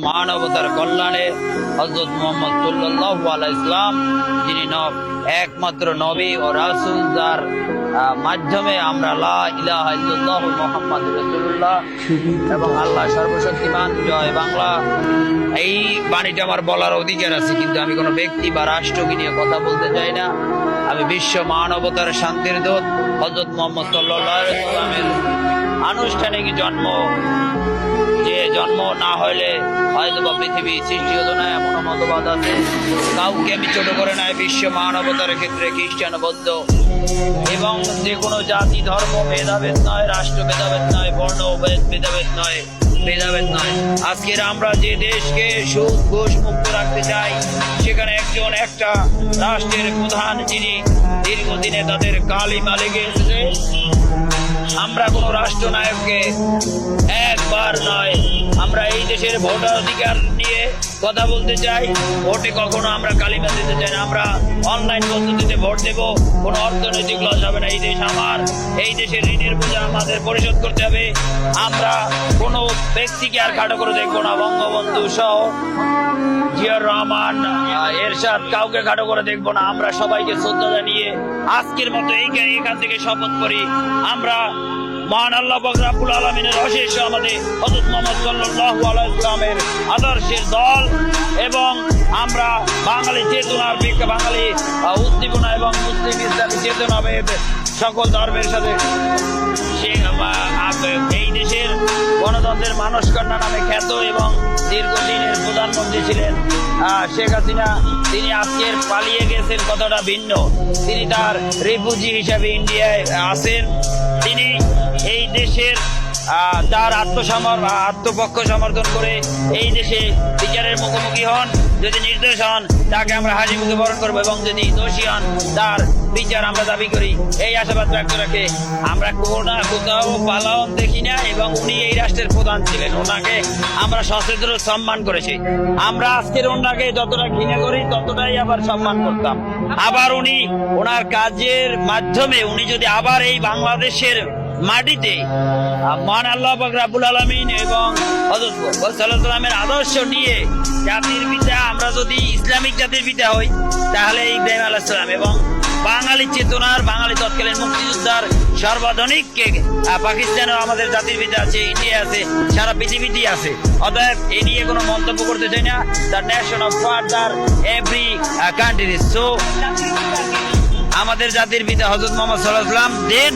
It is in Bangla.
মানবতার কল্যাণে হযরত মুহাম্মদ সাল্লাল্লাহু আলাইহি ইসলাম, যিনি একমাত্র নবী ও রাসূল, যার মাধ্যমে আমরা লা ইলাহা ইল্লাল্লাহু মুহাম্মাদুর রাসূলুল্লাহ এবং আল্লাহ সর্বশক্তিমান জয় বাংলা, এই বাণীটা আমার বলার অধিকার আছে, কিন্তু আমি কোনো ব্যক্তি বা রাষ্ট্রকে নিয়ে কথা বলতে চাই না। আমি বিশ্ব মানবতার শান্তির দূত হযরত মুহাম্মদ সাল্লাল্লাহু আলাইহি ওয়াসাল্লামের আনুষ্ঠানিক জন্ম, যে জন্ম না হইলে হয়তো বা পৃথিবী সৃষ্টি হতো না, এমন মতবাদ আছে। কাউকে আমি ছোট করে নাই। বিশ্ব মানবতার ক্ষেত্রে খ্রিস্টান, বৌদ্ধ এবং যে কোনো জাতি ধর্ম ভেদাভেদ নয়, রাষ্ট্র ভেদাভেদ নয়, বর্ণ ভেদাভেদ নয়, ভেদাভেদ নয়। আজকের আমরা যে দেশকে সুদ ঘুষ মুক্ত রাখতে চাই, সেখানে একটা রাষ্ট্রের প্রধান, যিনি দীর্ঘদিনে তাদের কালিমা লেগে এসেছে। আমরা কোন রাষ্ট্রনায়ককে একবার নয়, আমরা এই দেশের ভোটাধিকার নিয়ে কথা বলতে চাই। ভোটে কখনো আমরা কালিমা দিতে চাই না। আমরা অনলাইন পদ্ধতিতে ভোট দেব, কোনো অর্থনৈতিক লস হবে না। এই দেশ আমার, এই দেশের ঋণের বোঝা আমাদের পরিশোধ করতে হবে। আমরা কোনো ব্যক্তিকে আর খাটো করে দেখবো না। বঙ্গবন্ধু সহ জিয়াউর রহমান, এরশাদ, কাউকে খাটো করে দেখবো না। আমরা সবাইকে শ্রদ্ধা জানিয়ে আজকের মতো এখান থেকে শপথ করি, আমরা মহান আল্লাহ পাক রব্বুল আলামিনের অশেষ আমাদের হযরত মুহাম্মদ সাল্লাল্লাহু আলাইহি ওয়াসাল্লামের আদর্শের দল, এবং আমরা বাঙালি চেতনার বাঙালি উদ্দীপনা এবং মুসলিম ইসলামী চেতনা সকল ধর্মের সাথে এই দেশের গণতন্ত্রের মানস কন্যা নামে খ্যাত এবং দীর্ঘদিনের প্রধানমন্ত্রী ছিলেন শেখ হাসিনা। তিনি আজকের পালিয়ে গেছেন কতটা ভিন্ন। তিনি তার রিফিউজি হিসাবে ইন্ডিয়ায় আছেন। তিনি এই দেশের তার আত্মপক্ষ সমর্থন করে এই দেশে বিচারের মুখোমুখি হন। যদি নির্দোষ হন, তাকে আমরা হাসি মুখে বরণ করবো, এবং যদি দোষী হন, তার বিচার আমরা দাবি করি। এই আশাবাদ ব্যক্ত রাখে আমরা কোথাও পালাও দেখি না, এবং উনি এই রাষ্ট্রের প্রধান ছিলেন। ওনাকে আমরা সচেতন সম্মান করেছি। আমরা আজকের ওনাকে যতটা ঘৃণা করি, ততটাই আবার সম্মান করতাম। আবার উনি ওনার কাজের মাধ্যমে উনি যদি আবার এই বাংলাদেশের মাটিতে মহান আল্লাহ পাক রব্বুল আলামিন এবং হযরত মুহাম্মদ সাল্লাল্লাহু আলাইহি ওয়াসাল্লামের আদর্শ নিয়ে জাতির পিতা, আমরা যদি ইসলামিক জাতির পিতা হই, তাহলে ইব্রাহিম আলাইহিস সালাম এবং বাঙালি চেতনার, বাঙালি তৎকালীন মুক্তিযোদ্ধার সর্বাধুনিক পাকিস্তানেও আমাদের জাতির পিতা আছে, ইন্ডিয়া আছে, সারা পৃথিবীতেই আছে। অতএব এ নিয়ে কোনো মন্তব্য করতে চাই না। The nation of father every country. So আমাদের জাতির পিতা হযরত মুহাম্মদ সাল্লাল্লাহু আলাইহি ওয়াসাল্লাম দেন